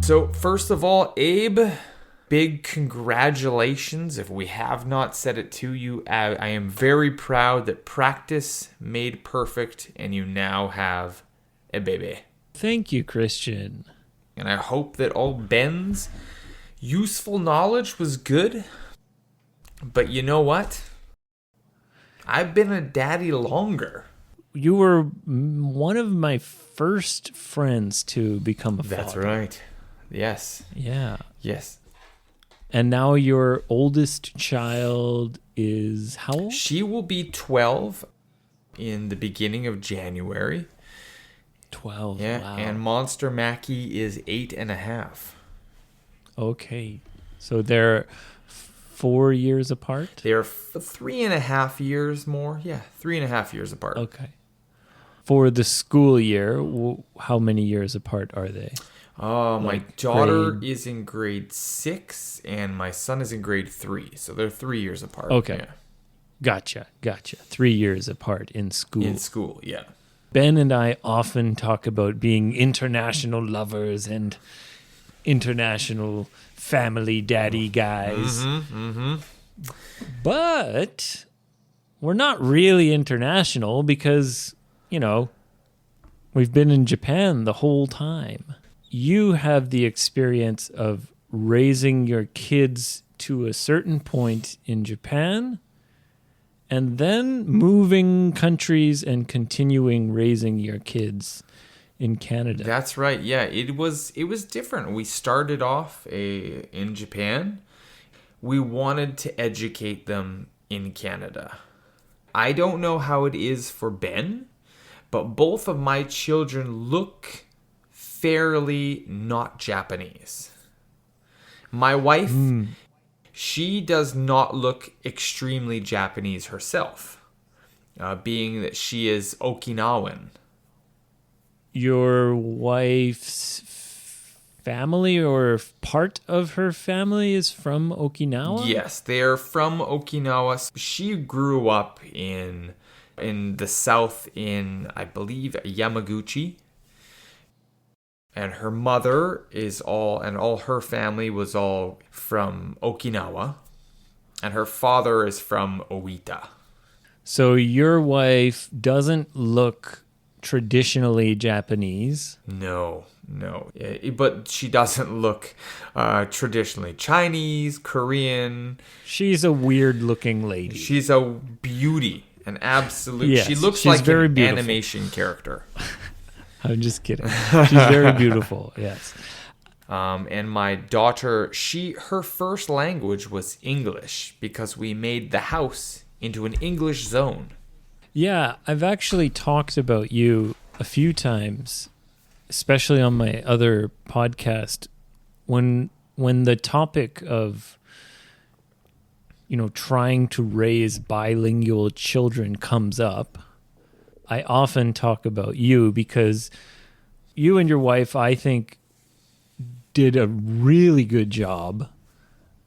So, first of all, Abe, big congratulations. If we have not said it to you, I am very proud that practice made perfect and you now have a baby. Thank you, Christian. And I hope that all Ben's useful knowledge was good. But you know what? I've been a daddy longer. You were one of my first friends to become a father. That's right. Yes. Yeah. Yes. And now your oldest child is how old? She will be 12 in the beginning of January. 12. Yeah. Wow. And Monster Mackie is 8.5. Okay. So they're 4 years apart? They're 3.5 years more. Yeah, 3.5 years apart. Okay. For the school year, how many years apart are they? Oh, my Like daughter is in grade 6 and my son is in grade 3. So they're 3 years apart. Okay. Yeah. Gotcha. 3 years apart in school. In school, yeah. Ben and I often talk about being international lovers and international family daddy guys. But we're not really international because, we've been in Japan the whole time. You have the experience of raising your kids to a certain point in Japan and then moving countries and continuing raising your kids in Canada. That's right. Yeah, it was different. We started off in Japan. We wanted to educate them in Canada. I don't know how it is for Ben, but both of my children look fairly not Japanese. My wife, she does not look extremely Japanese herself, being that she is Okinawan. Your wife's family or part of her family is from Okinawa? Yes, they're from Okinawa. She grew up in the south in, I believe, Yamaguchi. And her mother all her family was all from Okinawa. And her father is from Oita. So your wife doesn't look traditionally Japanese. No. But she doesn't look traditionally Chinese, Korean. She's a weird-looking lady. She's a beauty, an absolute. Yes, she looks she's like very an beautiful. animation character. I'm just kidding. She's very beautiful, yes. And my daughter, her first language was English because we made the house into an English zone. Yeah, I've actually talked about you a few times, especially on my other podcast, when the topic of trying to raise bilingual children comes up. I often talk about you because you and your wife, I think, did a really good job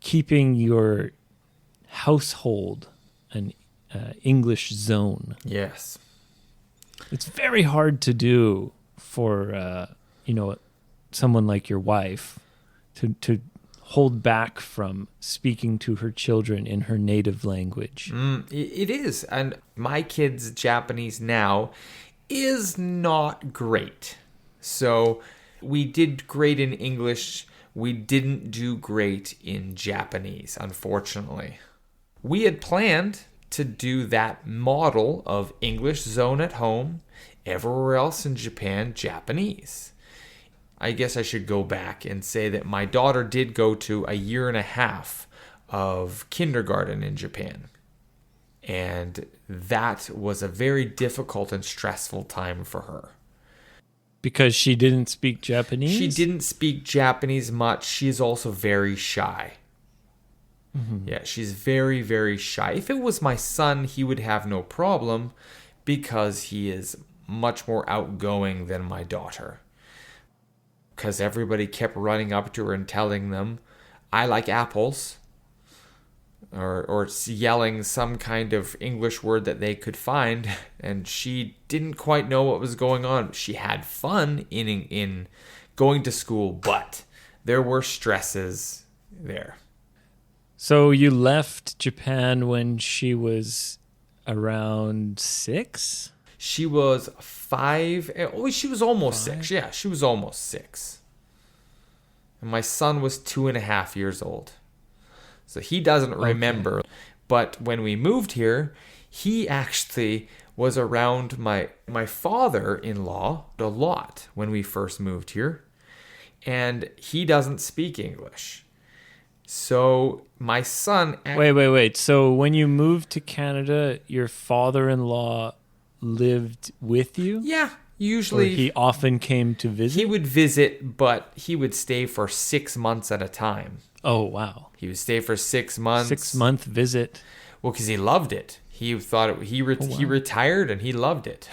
keeping your household an English zone. Yes. It's very hard to do for someone like your wife to hold back from speaking to her children in her native language. It is. And my kid's Japanese now is not great. So we did great in English. We didn't do great in Japanese, unfortunately. We had planned to do that model of English zone at home, everywhere else in Japan, Japanese. I guess I should go back and say that my daughter did go to a 1.5 years of kindergarten in Japan. And that was a very difficult and stressful time for her. Because she didn't speak Japanese? She didn't speak Japanese much. She's also very shy. Mm-hmm. Yeah, she's very, very shy. If it was my son, he would have no problem because he is much more outgoing than my daughter. Because everybody kept running up to her and telling them, I like apples. Or yelling some kind of English word that they could find. And she didn't quite know what was going on. She had fun in going to school, but there were stresses there. So you left Japan when she was around 6? She was 5. Oh, she was almost 5? 6. Yeah, she was almost 6. And my son was 2.5 years old. So he doesn't remember. But when we moved here, he actually was around my father-in-law a lot when we first moved here. And he doesn't speak English. So my son... Wait. So when you moved to Canada, your father-in-law lived with you? Yeah, Or usually... he often came to visit? He would visit, but he would stay for 6 months at a time. Oh, wow. He would stay for 6 months. 6-month visit. Well, because he loved it. He thought he retired and he loved it.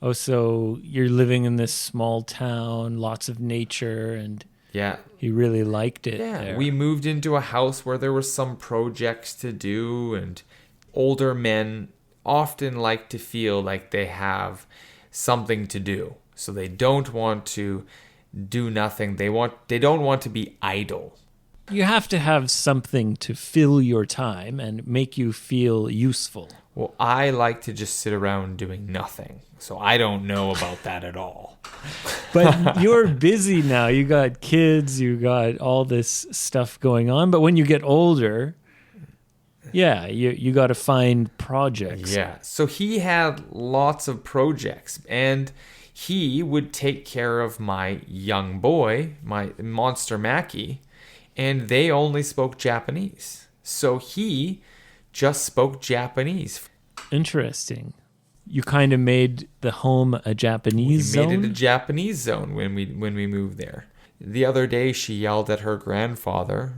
Oh, so you're living in this small town, lots of nature, and Yeah. he really liked it Yeah. there. We moved into a house where there were some projects to do, and older men often like to feel like they have something to do. So they don't want to do nothing. They don't want to be idle. You have to have something to fill your time and make you feel useful. Well, I like to just sit around doing nothing. So I don't know about that at all. But you're busy now. You got kids, you got all this stuff going on. But when you get older, yeah, you got to find projects. Yeah. So he had lots of projects, and he would take care of my young boy, my Monster Mackie, and they only spoke Japanese. So he just spoke Japanese. Interesting. You kind of made the home a Japanese We zone? made it a Japanese zone when we moved there. The other day she yelled at her grandfather.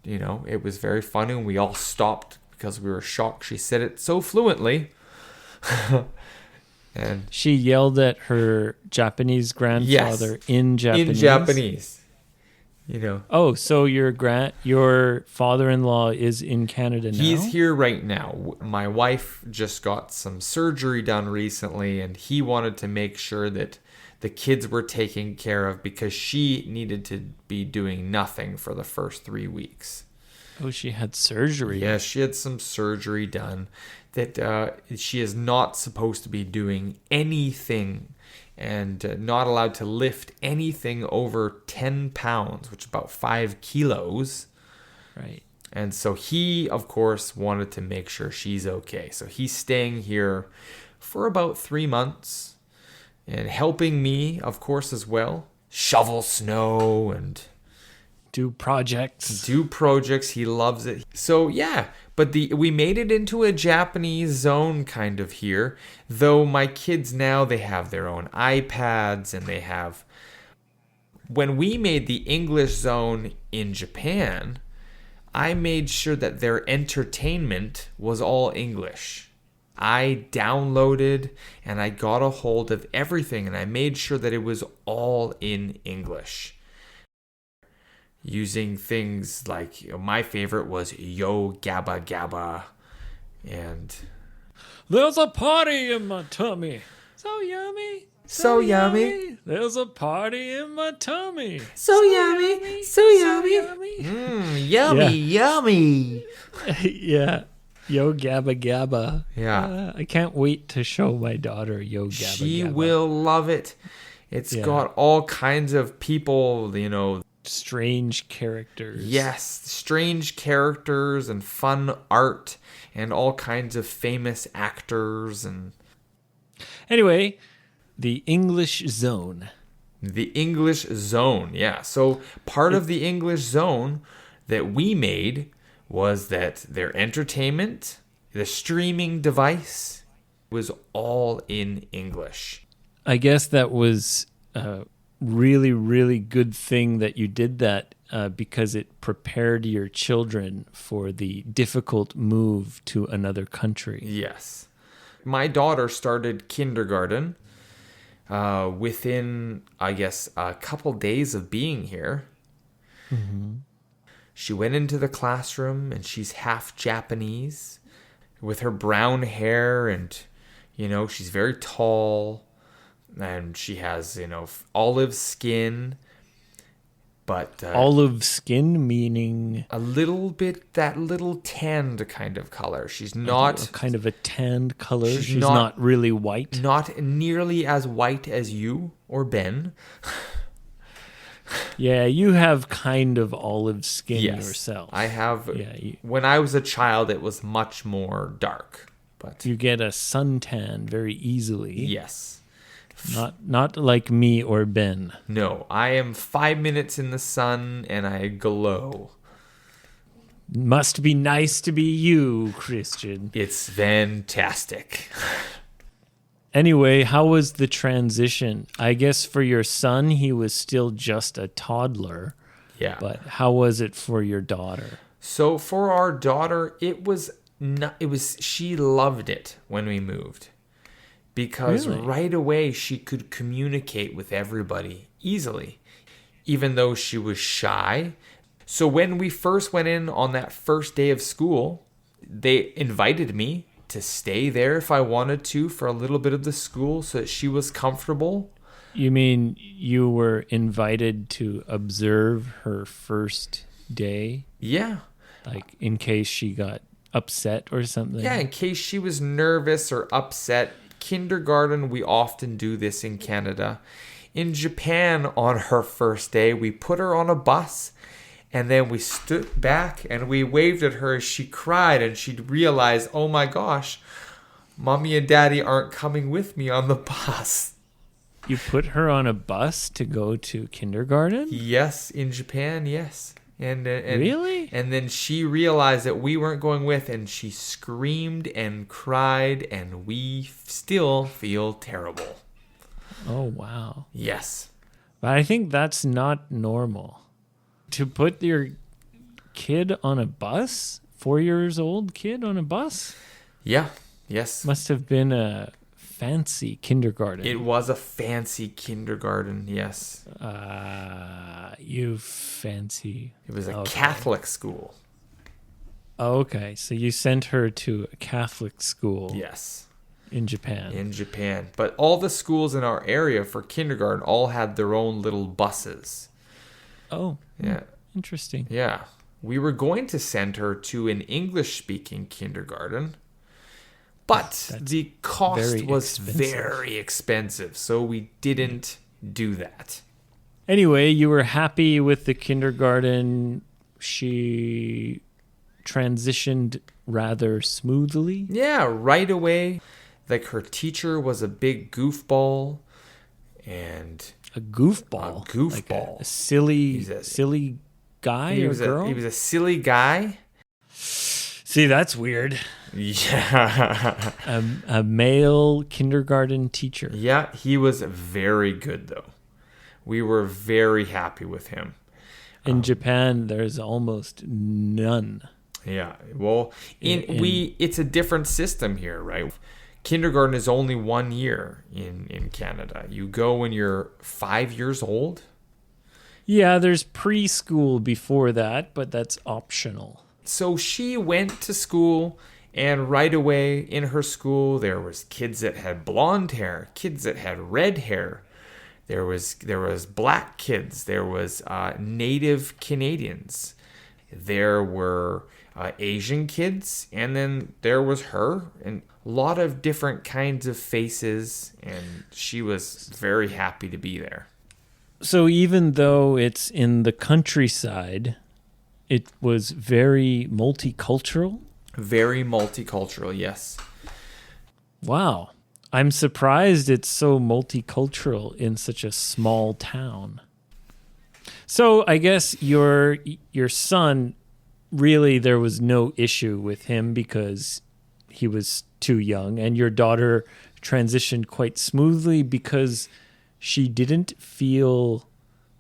You know, it was very funny, and we all stopped because we were shocked. She said it so fluently. And She yelled at her Japanese grandfather in Japanese? in Japanese. You know, Oh, so your father-in-law is in Canada now? he's here right now. My wife just got some surgery done recently, and he wanted to make sure that the kids were taken care of because she needed to be doing nothing for the first 3 weeks. Oh, she had surgery. Yes, she had some surgery done that she is not supposed to be doing anything and not allowed to lift anything over 10 pounds, which is about 5 kilos. Right. And so he, of course, wanted to make sure she's okay. So he's staying here for about 3 months and helping me, of course, as well. Shovel snow and Do projects. do projects. He loves it. So yeah, but we made it into a Japanese zone kind of here. Though my kids now, they have their own iPads, and they have... When we made the English zone in Japan, I made sure that their entertainment was all English. I downloaded and I got a hold of everything, and I made sure that it was all in English. Using things like, my favorite was Yo Gabba Gabba, and There's a party in my tummy. So yummy. So yummy. There's a party in my tummy. so yummy, so yummy, yummy, Yeah. yummy. Yeah. Yo Gabba Gabba. Yeah. I can't wait to show my daughter Yo Gabba She Gabba. will love it. It's Yeah. got all kinds of people, you know. Strange characters. Yes, strange characters and fun art and all kinds of famous actors and Anyway, the English zone. the English zone. Yeah. So part of the English zone that we made was that their entertainment, the streaming device, was all in English. I guess that was a really, really good thing that you did that because it prepared your children for the difficult move to another country. Yes. My daughter started kindergarten within, I guess, a couple days of being here. Mm-hmm. She went into the classroom, and she's half Japanese with her brown hair, and, you know, she's very tall, and she has, you know, olive skin. But Olive skin, meaning a little bit, that little tanned kind of color. She's a not kind of a tanned color. She's not- not really white. not nearly as white as you or Ben. Yeah, you have kind of olive skin Yes, yourself. I have. Yeah, When I was a child, it was much more dark. But you get a suntan very easily. yes. Not like me or Ben. No, I am 5 minutes in the sun and I glow. Must be nice to be you, Christian. It's fantastic. Anyway, how was the transition? I guess for your son, he was still just a toddler. Yeah. But how was it for your daughter? So for our daughter, she loved it when we moved. Because Really? right away she could communicate with everybody easily, even though she was shy. So when we first went in on that first day of school, they invited me to stay there if I wanted to for a little bit of the school so that she was comfortable. You mean you were invited to observe her first day? Yeah. Like in case she got upset or something? Yeah, in case she was nervous or upset. Kindergarten, we often do this in Canada. In Japan, on her first day, we put her on a bus and then we stood back and we waved at her as she cried, and she'd realize, oh my gosh, mommy and daddy aren't coming with me on the bus. You put her on a bus to go to kindergarten? Yes, in Japan, yes. And Really? And then she realized that we weren't going with, and she screamed and cried, and we still feel terrible. Oh, wow. Yes. But I think that's not normal. To put your kid on a bus, 4 years old kid on a bus, Yeah. Yes. must have been a fancy kindergarten. It was a fancy kindergarten, yes. You fancy. It was a Okay. Catholic school. Okay, so you sent her to a Catholic school Yes, in Japan. in Japan. But all the schools in our area for kindergarten all had their own little buses. Oh, Yeah. interesting. Yeah. We were going to send her to an English-speaking kindergarten, but That's the cost very was expensive. very expensive, so we didn't do that. Anyway, you were happy with the kindergarten. She transitioned rather smoothly. Yeah, right away. Like, her teacher was a big goofball, and A goofball. A goofball. Like a silly, He's a- silly guy or girl? he was a silly guy. See, that's weird. Yeah. A male kindergarten teacher. Yeah, he was very good though. We were very happy with him. In Japan, there's almost none. Yeah. Well, it's a different system here, right? Kindergarten is only 1 year in Canada. You go when you're 5 years old. Yeah, there's preschool before that, but that's optional. So she went to school, and right away in her school there was kids that had blonde hair, kids that had red hair. There was black kids. There was Native Canadians. There were Asian kids, and then there was her, and a lot of different kinds of faces, and she was very happy to be there. So even though it's in the countryside, it was very multicultural. Very multicultural, yes. Wow. I'm surprised it's so multicultural in such a small town. So I guess your son, really there was no issue with him because he was too young, and your daughter transitioned quite smoothly because she didn't feel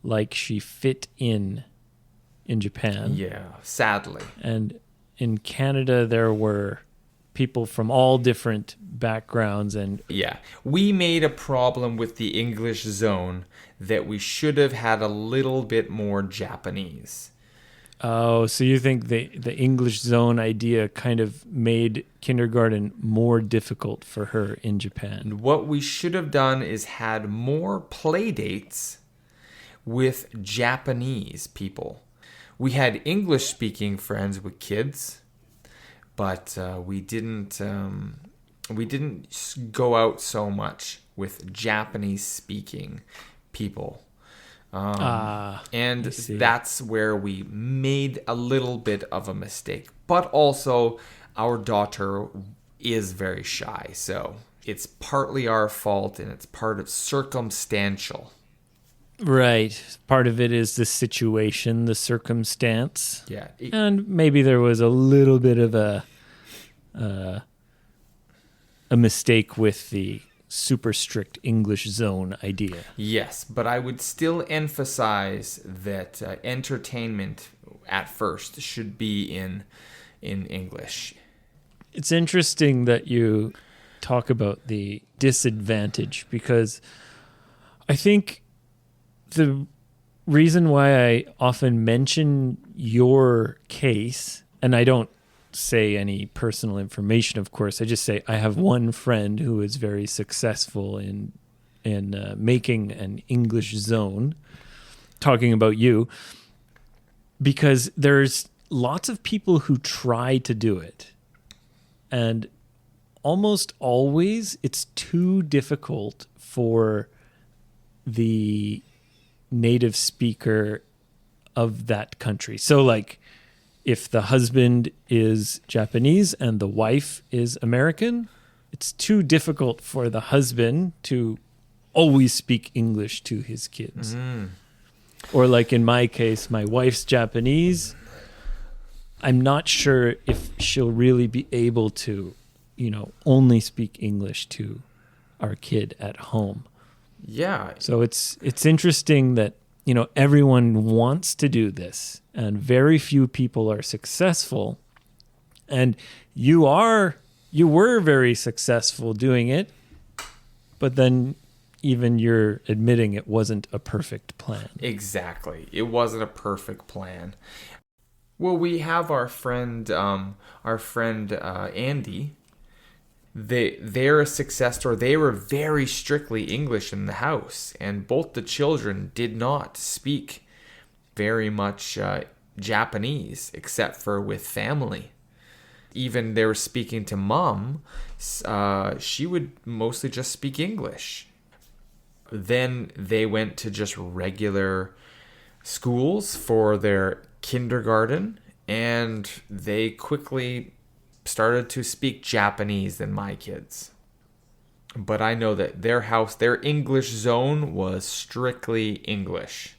like she fit in Japan. Yeah, sadly. And in Canada, there were people from all different backgrounds. And Yeah, we made a problem with the English zone that we should have had a little bit more Japanese. oh, so you think the English zone idea kind of made kindergarten more difficult for her in Japan? And what we should have done is had more play dates with Japanese people. We had English-speaking friends with kids, but we didn't go out so much with Japanese-speaking people. And that's where we made a little bit of a mistake. But also, our daughter is very shy, so it's partly our fault and it's part of circumstantial. Right. Part of it is the situation, the circumstance. Yeah. And maybe there was a little bit of a mistake with the super strict English zone idea. Yes, but I would still emphasize that entertainment at first should be in English. It's interesting that you talk about the disadvantage, because I think the reason why I often mention your case, and I don't say any personal information, of course, I just say I have one friend who is very successful in making an English zone, talking about you, because there's lots of people who try to do it, and almost always it's too difficult for the native speaker of that country. So like if the husband is Japanese and the wife is American, it's too difficult for the husband to always speak English to his kids. Or like in my case, my wife's Japanese. I'm not sure if she'll really be able to, only speak English to our kid at home. Yeah. So it's interesting that, everyone wants to do this and very few people are successful. And you were very successful doing it, but then even you're admitting it wasn't a perfect plan. Exactly. It wasn't a perfect plan. Well, we have our friend Andy. They're a success story. They were very strictly English in the house, and both the children did not speak very much Japanese, except for with family. Even they were speaking to mom, she would mostly just speak English. Then they went to just regular schools for their kindergarten, and they quickly started to speak Japanese than my kids. But I know that their English zone was strictly English.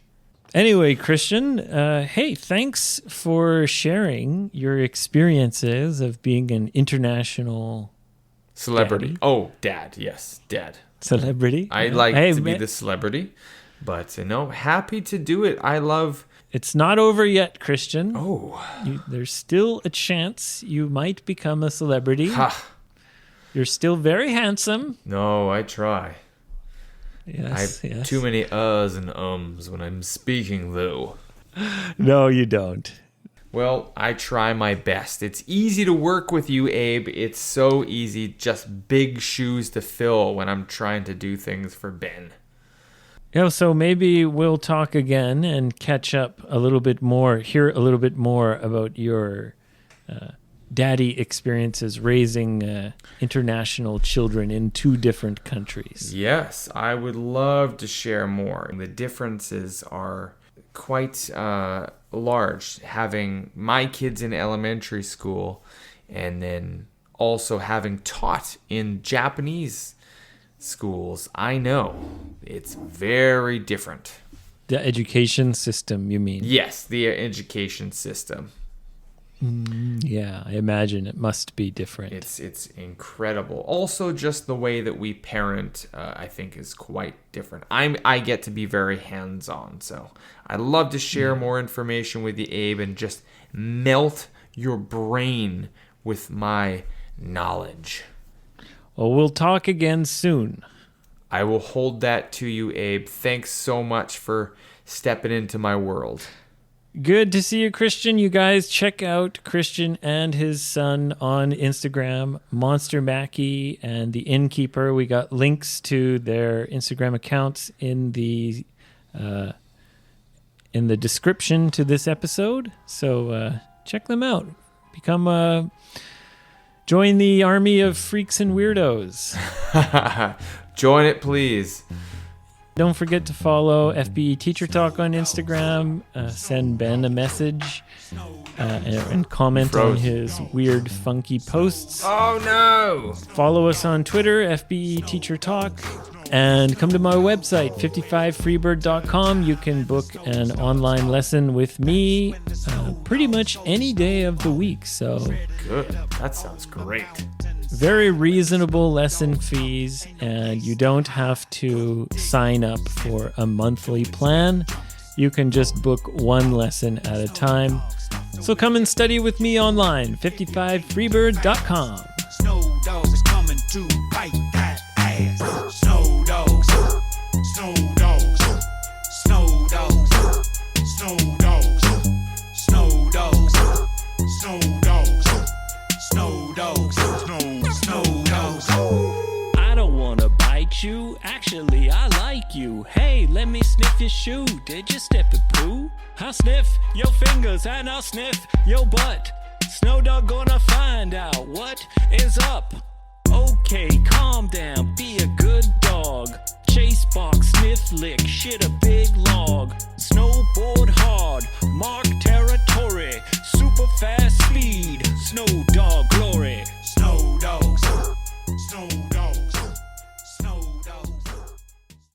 Anyway, Christian, hey, thanks for sharing your experiences of being an international Celebrity. daddy. Oh, dad. Yes, dad. Celebrity. I'd like to be the celebrity, but happy to do it. I love... It's not over yet, Christian. Oh. There's still a chance you might become a celebrity. Ha. You're still very handsome. No, I try. Yes, I have too many uhs and ums when I'm speaking, though. No, you don't. Well, I try my best. It's easy to work with you, Abe. It's so easy. Just big shoes to fill when I'm trying to do things for Ben. Yeah, so maybe we'll talk again and catch up a little bit more, hear a little bit more about your daddy experiences raising international children in 2 different countries. Yes, I would love to share more. The differences are quite large, having my kids in elementary school and then also having taught in Japanese schools. I know it's very different. The education system, you mean? Yes, the education system. Yeah, I imagine it must be different. It's incredible. Also, just the way that we parent, I think, is quite different. I get to be very hands-on, so I love to share more information with you, Abe, and just melt your brain with my knowledge. Well, we'll talk again soon. I will hold that to you, Abe. Thanks so much for stepping into my world. Good to see you, Christian. You guys check out Christian and his son on Instagram, Monster Mackie and the Innkeeper. We got links to their Instagram accounts in the in the description to this episode. So check them out. Join the army of freaks and weirdos. Join it, please. Don't forget to follow FBE Teacher Talk on Instagram. Send Ben a message and comment on his weird, funky posts. Oh, no! Follow us on Twitter, FBE Teacher Talk. And come to my website, 55freebird.com. You can book an online lesson with me pretty much any day of the week. So Good. That sounds great. very reasonable lesson fees, and you don't have to sign up for a monthly plan. You can just book one lesson at a time. So come and study with me online, 55freebird.com. Snow dogs coming to bite that ass. Snow dogs, snow dogs, snow dogs, snow dogs, snow dogs, snow dogs, snow dogs, snow dogs. I don't wanna bite you, actually I like you. Hey, let me sniff your shoe, did you step it poo? I'll sniff your fingers and I'll sniff your butt. Snow dog gonna find out what is up. Okay, calm down, be a good dog. Chase box, sniff lick, shit a big log. Snowboard hard, mark